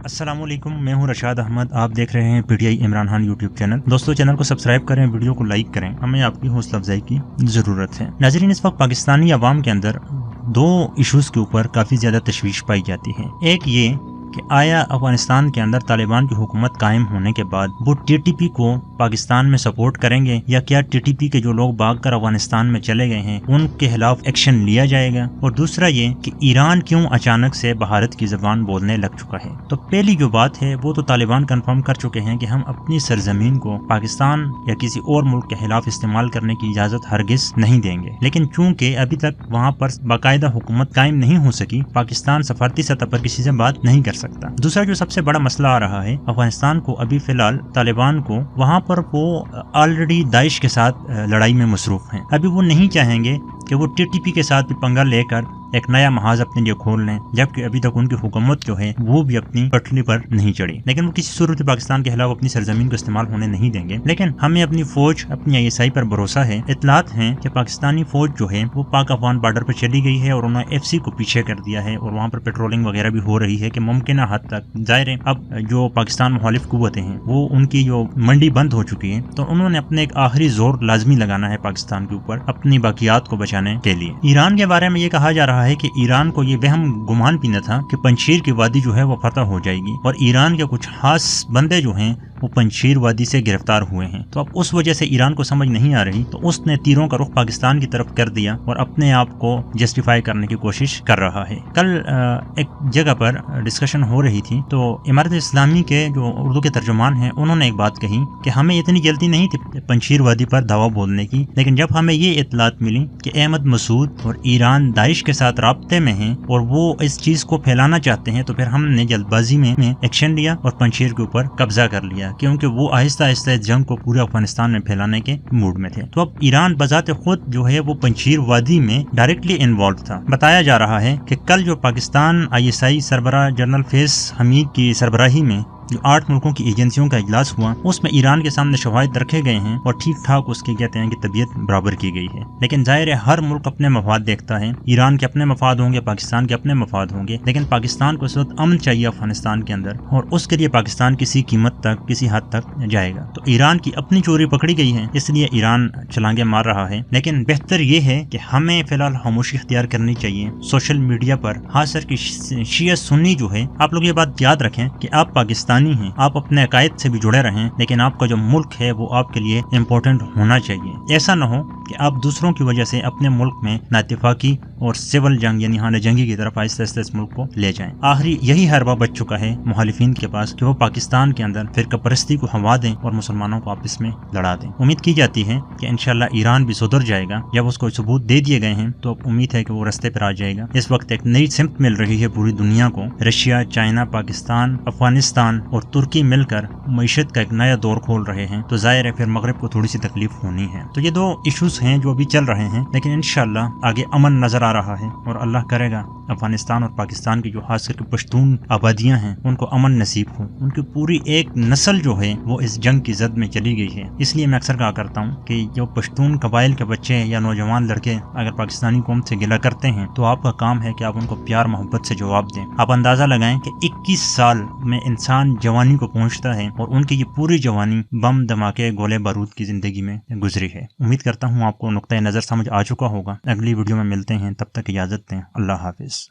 अस्सलामुअलैकुम, मैं हूं रशाद अहमद। आप देख रहे हैं PTI Imran Khan YouTube channel. दोस्तों, चैनल को सब्सक्राइब करें, वीडियो को लाइक करें, हमें आपकी हौसला अफजाई की ज़रूरत है। नाज़रीन, इस वक्त पाकिस्तानी अवाम के अंदर दो इशूज़ के ऊपर काफ़ी ज़्यादा तशवीश पाई जाती है। एक ये कि आया अफगानिस्तान के अंदर तालिबान की हुकूमत कायम होने के बाद वो टीटीपी को पाकिस्तान में सपोर्ट करेंगे, या क्या टीटीपी के जो लोग भागकर अफगानिस्तान में चले गए हैं उनके खिलाफ एक्शन लिया जाएगा। और दूसरा ये कि ईरान क्यों अचानक से भारत की ज़बान बोलने लग चुका है। तो पहली जो बात है वो तो तालिबान कंफर्म कर चुके हैं कि हम अपनी सरजमीन को पाकिस्तान या किसी और मुल्क के खिलाफ इस्तेमाल करने की इजाज़त हरगिज नहीं देंगे। लेकिन चूंकि अभी तक वहाँ पर बाकायदा हुकूमत कायम नहीं हो सकी, पाकिस्तान सफारती सतह पर किसी से बात नहीं कर सकता। दूसरा जो सबसे बड़ा मसला आ रहा है, अफगानिस्तान को अभी फिलहाल तालिबान को वहां पर वो ऑलरेडी दाइश के साथ लड़ाई में मसरूफ हैं। अभी वो नहीं चाहेंगे कि वो टीटीपी के साथ भी पंगा लेकर एक नया महाज अपने लिए खोल लें, जबकि अभी तक उनकी हुकूमत जो है वो भी अपनी पटरी पर नहीं चढ़ी। लेकिन वो किसी सूरत पाकिस्तान के खिलाफ अपनी सरजमीन को इस्तेमाल होने नहीं देंगे। लेकिन हमें अपनी फौज, अपनी ISI पर भरोसा है। इतलात हैं कि पाकिस्तानी फौज जो है वो पाक अफगान बॉर्डर पर चली गई है और उन्होंने FC को पीछे कर दिया है और वहाँ पर पेट्रोलिंग वगैरह भी हो रही है कि मुमकिन हद तक जाहिर है अब जो पाकिस्तान मुखालिफ कुव्वतें हैं वो उनकी जो मंडी बंद हो चुकी है, तो उन्होंने अपने एक आखिरी जोर लाजमी लगाना है पाकिस्तान के ऊपर अपनी बाकियात को बचाने के लिए। ईरान के बारे में ये कहा जा रहा है कि ईरान को ये वहम गुमान भी न था कि पंजशीर की वादी जो है वो फतह हो जाएगी, और ईरान के कुछ खास बंदे जो हैं वो पंजशीर वादी से गिरफ्तार हुए हैं। तो अब उस वजह से ईरान को समझ नहीं आ रही, तो उसने तीरों का रुख पाकिस्तान की तरफ कर दिया और अपने आप को जस्टिफाई करने की कोशिश कर रहा है। कल एक जगह पर डिस्कशन हो रही थी, तो इमारत इस्लामी के जो उर्दू के तर्जुमान हैं उन्होंने एक बात कही कि हमें इतनी जल्दी नहीं थी पंजशीर वादी पर दावा बोलने की, लेकिन जब हमें ये इतलात मिली कि अहमद मसूद और ईरान दाइश के साथ राब्ते में हैं और वो इस चीज को फैलाना चाहते हैं, तो फिर हमने जल्दबाजी में एक्शन लिया और पंजशीर के ऊपर कब्जा कर लिया, क्योंकि वो आहिस्ता आहिस्ता इस जंग को पूरे अफगानिस्तान में फैलाने के मूड में थे। तो अब ईरान बजाते खुद जो है वो पंजशीर वादी में डायरेक्टली इन्वॉल्व था। बताया जा रहा है कि कल जो पाकिस्तान ISI सरबराह जनरल फैज हमीद की सरबराही में जो 8 मुल्कों की एजेंसियों का इजलास हुआ, उसमें ईरान के सामने शवाहिद रखे गए हैं और ठीक ठाक उसके कहते हैं कि तबीयत बराबर की गई है। लेकिन जाहिर है हर मुल्क अपने मफाद देखता है। ईरान के अपने मफाद होंगे, पाकिस्तान के अपने मफाद होंगे, लेकिन पाकिस्तान को इस वक्त अमन चाहिए अफगानिस्तान के अंदर, और उसके लिए पाकिस्तान किसी कीमत तक, किसी हद तक जाएगा। तो ईरान की अपनी चोरी पकड़ी गई है, इसलिए ईरान छलांगे मार रहा है। लेकिन बेहतर ये है कि हमें फिलहाल खामोशी इख्तियार करनी चाहिए। सोशल मीडिया पर खास कर शिया सुन्नी जो है, आप लोग ये बात याद रखें कि आप पाकिस्तानी हैं, आप अपने अकायद से भी जुड़े रहें, लेकिन आपका जो मुल्क है वो आपके लिए इम्पोर्टेंट होना चाहिए। ऐसा न हो कि आप दूसरों की वजह से अपने मुल्क में नाइतफाकी और सिविल जंग यानी हाने जंगी की तरफ आहिस्ता आहिस्ता इस मुल्क को ले जाएं। आखिरी यही हरबा बच चुका है मुखालिफिन के पास कि वो पाकिस्तान के अंदर फिरका परस्ती को हवा दें और मुसलमानों को आपस में लड़ा दें। उम्मीद की जाती है कि इंशाल्लाह ईरान भी सुधर जाएगा। जब उसको सबूत दे दिए गए हैं तो अब उम्मीद है कि वो रास्ते पर आ जाएगा। इस वक्त एक नई सिमत मिल रही है पूरी दुनिया को। रशिया, चाइना, पाकिस्तान, अफगानिस्तान और तुर्की मिलकर मईशत का एक नया दौर खोल रहे हैं, तो जाहिर है फिर मगरब को थोड़ी सी तकलीफ होनी है। तो ये दो इश्यूज हैं जो अभी चल रहे हैं, लेकिन इंशाल्लाह आगे अमन नजर आ रहा है और अल्लाह करेगा अफगानिस्तान और पाकिस्तान की जो खास करके पश्तून आबादियां हैं उनको अमन नसीब हो। उनकी पूरी एक नस्ल जो है वो इस जंग की जद में चली गई है। इसलिए मैं अक्सर कहा करता हूँ कि जो पश्तून कबाइल के बच्चे या नौजवान लड़के अगर पाकिस्तानी कौम से गिला करते हैं तो आपका काम है कि आप उनको प्यार मोहब्बत से जवाब दें। आप अंदाजा लगाएं कि 21 साल में इंसान जवानी को पहुंचता है और उनकी ये पूरी जवानी बम धमाके गोले बारूद की जिंदगी में गुजरी है। उम्मीद करता हूँ आपको नुक्ता नजर समझ आ चुका होगा। अगली वीडियो में मिलते हैं, तब तक इजाजत दें। अल्लाह हाफिज।